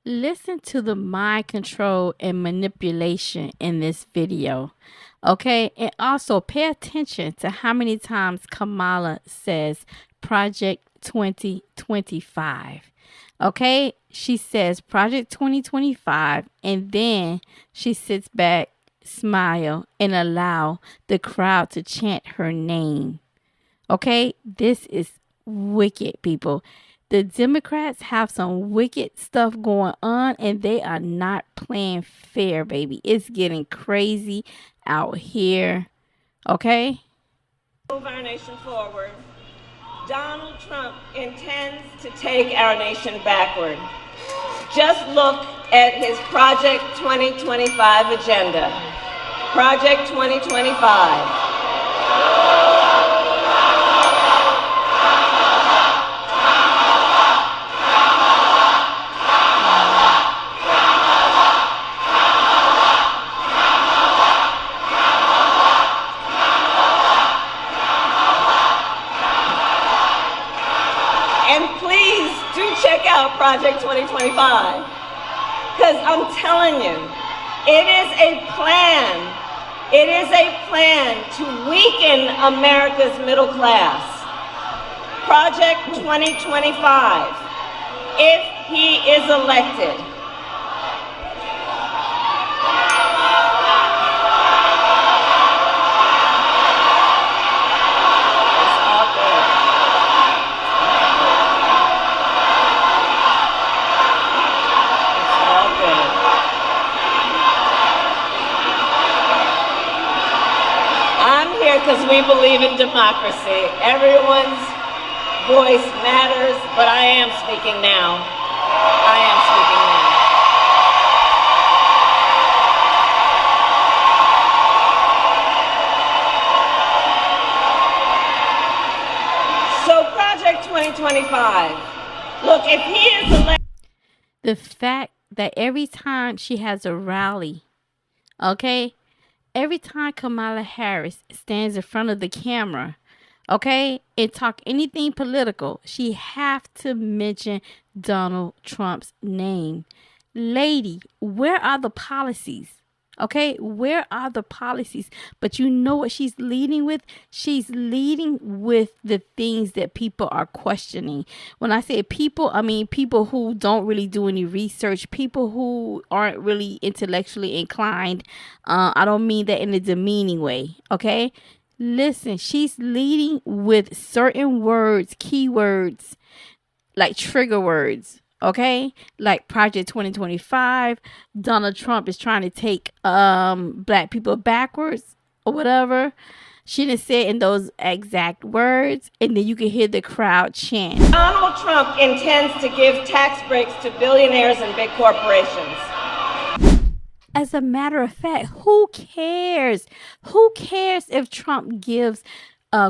Listen to the mind control and manipulation in this video. Okay, and also pay attention to how many times Kamala says Project 2025. Okay, she says Project 2025, and then she sits back, smile, and allow the crowd to chant her name. Okay, this is wicked, people. The Democrats have some wicked stuff going on, and they are not playing fair, baby. It's getting crazy out here. Okay? Move our nation forward. Donald Trump intends to take our nation backward. Just look at his Project 2025 agenda. Project 2025. And please do check out Project 2025, because I'm telling you, it is a plan. It is a plan to weaken America's middle class. Project 2025, if he is elected. Because we believe in democracy. Everyone's voice matters, but I am speaking now. I am speaking now. So Project 2025, look, if he is elected. The fact that every time she has a rally, okay, every time Kamala Harris stands in front of the camera, okay, and talk anything political, she have to mention Donald Trump's name. Lady, where are the policies? Okay, where are the policies? But you know what she's leading with? She's leading with the things that people are questioning. When I say people, I mean people who don't really do any research, people who aren't really intellectually inclined. I don't mean that in a demeaning way, okay? Listen, she's leading with certain words, keywords, like trigger words. Okay, like Project 2025, Donald Trump is trying to take black people backwards or whatever. She didn't say it in those exact words, and then you can hear the crowd chant. Donald Trump intends to give tax breaks to billionaires and big corporations. As a matter of fact, who cares? Who cares if Trump gives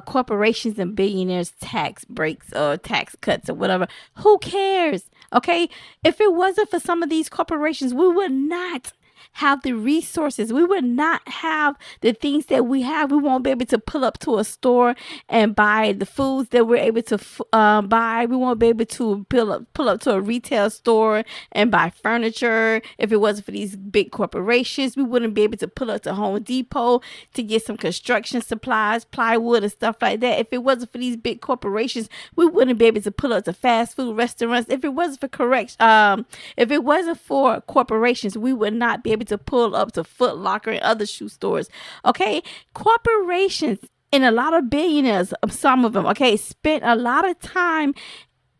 corporations and billionaires tax breaks or tax cuts or whatever? Who cares? Okay, if it wasn't for some of these corporations, we would not have the resources. We would not have the things that we have. We won't be able to pull up to a store and buy the foods that we're able to buy. We won't be able to pull up to a retail store and buy furniture. If it wasn't for these big corporations, we wouldn't be able to pull up to Home Depot to get some construction supplies, plywood and stuff like that. If it wasn't for these big corporations, we wouldn't be able to pull up to fast food restaurants. If it wasn't for corporations, we would not be able to pull up to Foot Locker and other shoe stores. Okay, corporations and a lot of billionaires, some of them, okay, spent a lot of time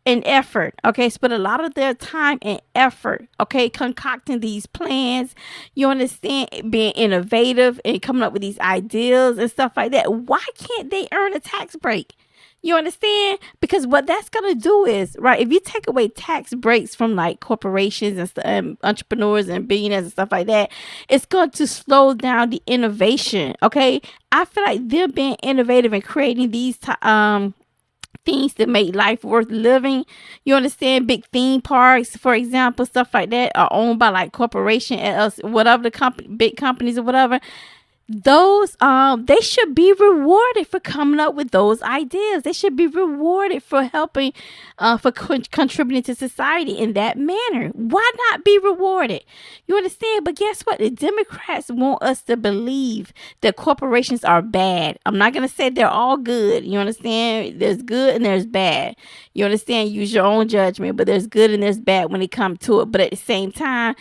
and effort, okay, spent a lot of their time and effort, okay, concocting these plans, you understand, being innovative and coming up with these ideas and stuff like that. Why can't they earn a tax break? You understand? Because what that's going to do is, right, if you take away tax breaks from like corporations and entrepreneurs and billionaires and stuff like that, it's going to slow down the innovation, okay? I feel like they're being innovative and creating these things that make life worth living. You understand? Big theme parks, for example, stuff like that are owned by like corporation and whatever the big companies or whatever. those they should be rewarded for coming up with those ideas. They should be rewarded for helping for contributing to society in that manner. Why not be rewarded? You understand? But guess what? The Democrats want us to believe that corporations are bad. I'm not going to say they're all good. You understand? There's good and there's bad. You understand? Use your own judgment, but there's good and there's bad when it comes to it. But at the same time,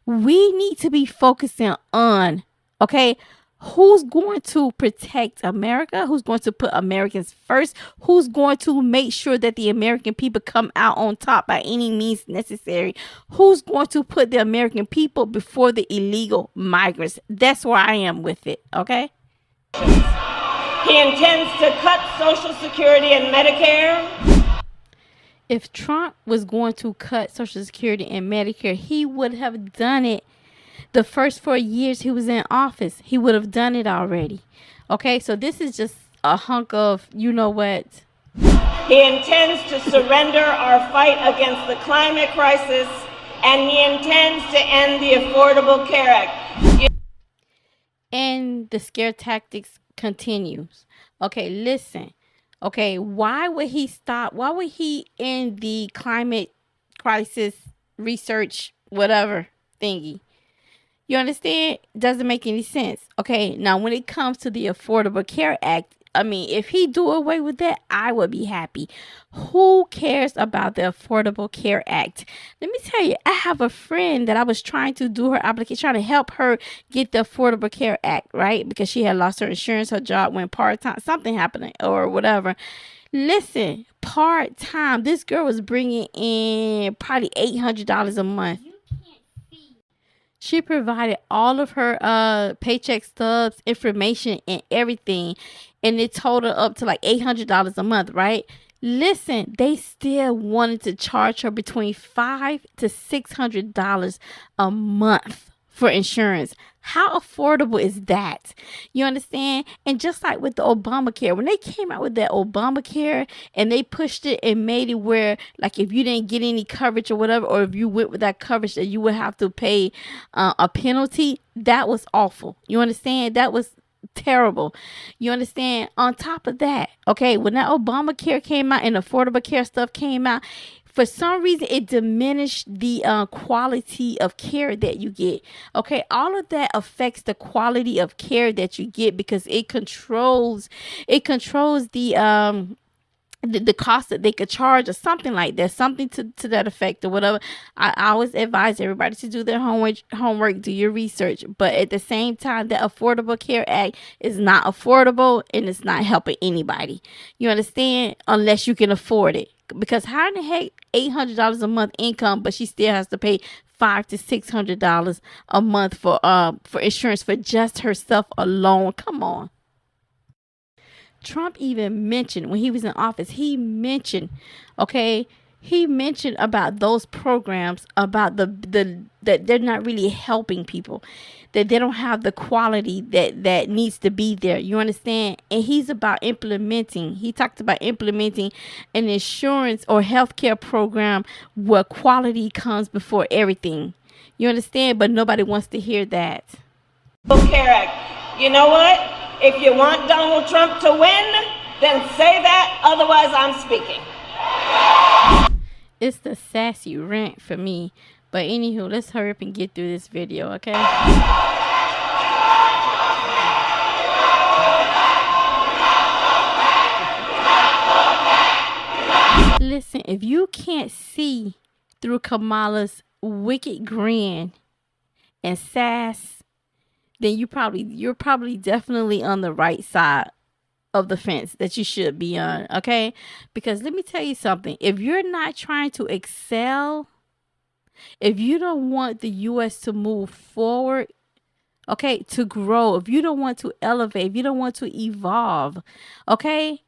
we need to be focusing on, okay, who's going to protect America? Who's going to put Americans first? Who's going to make sure that the American people come out on top by any means necessary? Who's going to put the American people before the illegal migrants? That's where I am with it, okay? He intends to cut Social Security and Medicare. If Trump was going to cut Social Security and Medicare, he would have done it the first 4 years he was in office. He would have done it already. Okay, so this is just a hunk of, you know what? He intends to surrender our fight against the climate crisis, and he intends to end the Affordable Care Act. And the scare tactics continues. Okay, listen. Okay, why would he stop? Why would he end the climate crisis research, whatever thingy? You understand? Doesn't make any sense. Okay, now when it comes to the Affordable Care Act, I mean, if he do away with that, I would be happy. Who cares about the Affordable Care Act? Let me tell you, I have a friend that I was trying to do her application, trying to help her get the Affordable Care Act, right? Because she had lost her insurance, her job went part-time, something happened or whatever. Listen, part-time, this girl was bringing in probably $800 a month. She provided all of her paycheck stubs, information, and everything, and it totaled up to like $800 a month, right? Listen, they still wanted to charge her between $500 to $600 a month for insurance. How affordable is that? You understand? And just like with the Obamacare, when they came out with that Obamacare and they pushed it and made it where, like, if you didn't get any coverage or whatever, or if you went with that coverage, that you would have to pay a penalty, that was awful. You understand? That was terrible. You understand? On top of that, okay, when that Obamacare came out and Affordable Care stuff came out, for some reason it diminished the quality of care that you get. Okay, all of that affects the quality of care that you get because it controls the cost that they could charge or something like that, something to that effect or whatever. I always advise everybody to do their homework, do your research. But at the same time, the Affordable Care Act is not affordable and it's not helping anybody. You understand? Unless you can afford it. Because how in the heck $800 a month income, but she still has to pay $500 to $600 a month for insurance for just herself alone? Come on. Trump even mentioned when he was in office, he mentioned about those programs, about the that they're not really helping people, that they don't have the quality that needs to be there. You understand? And he talked about implementing an insurance or healthcare program where quality comes before everything. You understand? But nobody wants to hear that. Care Act. You know what? If you want Donald Trump to win, then say that. Otherwise, I'm speaking. It's the sassy rant for me. But anywho, let's hurry up and get through this video, okay? Listen, if you can't see through Kamala's wicked grin and sass, then you're probably definitely on the right side of the fence that you should be on, okay? Because let me tell you something. If you're not trying to excel, if you don't want the U.S. to move forward, okay, to grow, if you don't want to elevate, if you don't want to evolve, okay,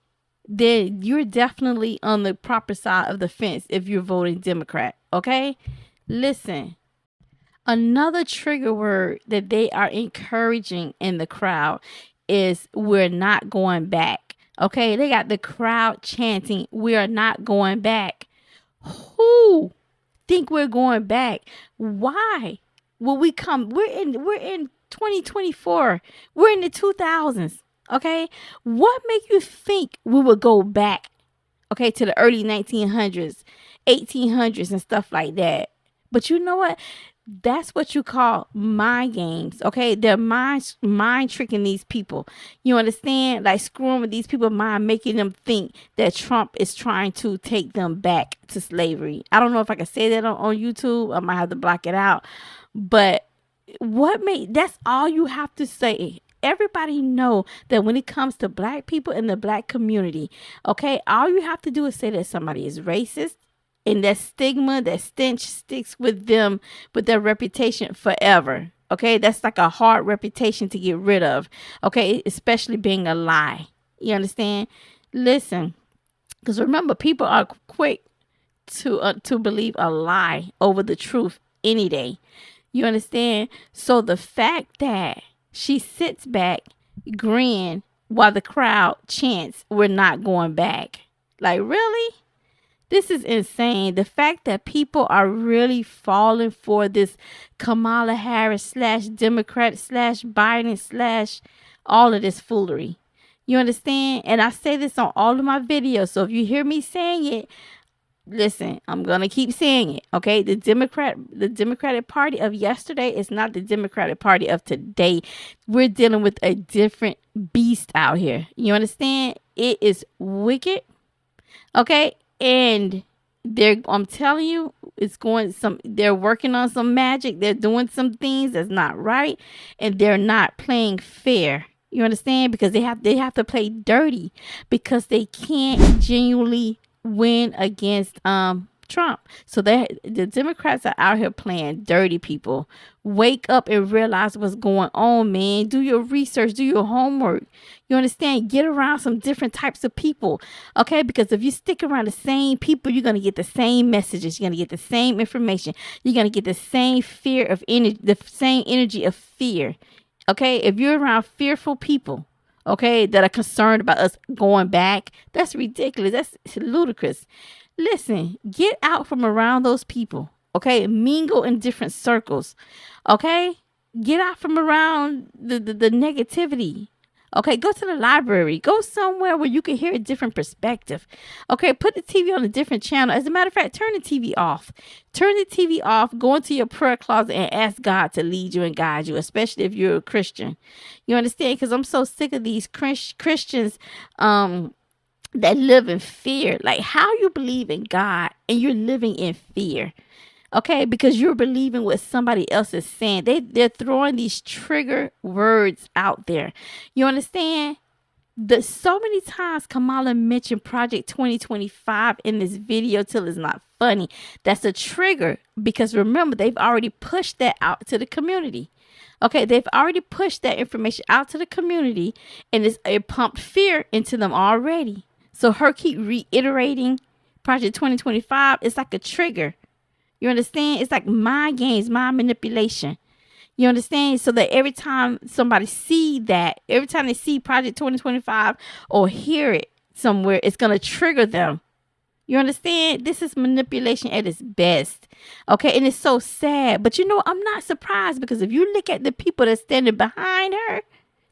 then you're definitely on the proper side of the fence if you're voting Democrat, okay? Listen. Another trigger word that they are encouraging in the crowd is "we're not going back." Okay, they got the crowd chanting, "We are not going back." Who think we're going back? Why will we come? We're in 2024. We're in the 2000s. Okay. What make you think we would go back, okay, to the early 1900s, 1800s and stuff like that? But you know what? That's what you call mind games, okay? They're mind tricking these people. You understand? Like screwing with these people's mind, making them think that Trump is trying to take them back to slavery. I don't know if I can say that on YouTube. I might have to block it out. But that's all you have to say. Everybody know that when it comes to black people in the black community, okay, all you have to do is say that somebody is racist, and that stigma, that stench sticks with them, with their reputation forever. Okay, that's like a hard reputation to get rid of. Okay, especially being a lie. You understand? Listen, because remember, people are quick to believe a lie over the truth any day. You understand? So the fact that she sits back, grin, while the crowd chants, "We're not going back." Like, really? This is insane. The fact that people are really falling for this Kamala Harris / Democrat / Biden / all of this foolery. You understand? And I say this on all of my videos. So if you hear me saying it, listen, I'm going to keep saying it. Okay. The Democratic Party of yesterday is not the Democratic Party of today. We're dealing with a different beast out here. You understand? It is wicked. Okay. And I'm telling you, they're working on some magic. They're doing some things that's not right, and they're not playing fair. You understand? Because they have to play dirty, because they can't genuinely win against Trump. So the Democrats are out here playing dirty, people. Wake up and realize what's going on, man. Do your research, do your homework. You understand? Get around some different types of people. Okay? Because if you stick around the same people, you're going to get the same messages. You're going to get the same information. You're going to get the same fear of energy, the same energy of fear. Okay? If you're around fearful people, okay, that are concerned about us going back, that's ridiculous. That's ludicrous. Listen, get out from around those people, okay? Mingle in different circles, okay? Get out from around the negativity, okay? Go to the library. Go somewhere where you can hear a different perspective, okay? Put the TV on a different channel. As a matter of fact, turn the TV off. Turn the TV off. Go into your prayer closet and ask God to lead you and guide you, especially if you're a Christian. You understand? Because I'm so sick of these Christians, that live in fear. Like, how you believe in God and you're living in fear, okay? Because you're believing what somebody else is saying. They're throwing these trigger words out there. You understand? So many times Kamala mentioned Project 2025 in this video till it's not funny. That's a trigger, because remember, they've already pushed that out to the community. Okay, they've already pushed that information out to the community, and it pumped fear into them already. So her keep reiterating Project 2025, it's like a trigger. You understand? It's like mind games, mind manipulation. You understand? So that every time somebody every time they see Project 2025 or hear it somewhere, it's going to trigger them. You understand? This is manipulation at its best. Okay, and it's so sad. But you know, I'm not surprised, because if you look at the people that's standing behind her,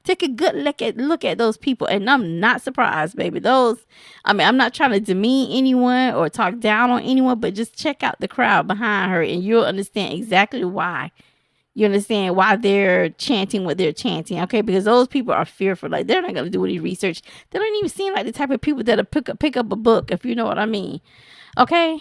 take a good look at those people, and I'm not surprised, baby. I'm not trying to demean anyone or talk down on anyone, but just check out the crowd behind her, and you'll understand exactly why. You understand why they're chanting what they're chanting, okay? Because those people are fearful. Like, they're not going to do any research. They don't even seem like the type of people that'll pick up a book, if you know what I mean, okay?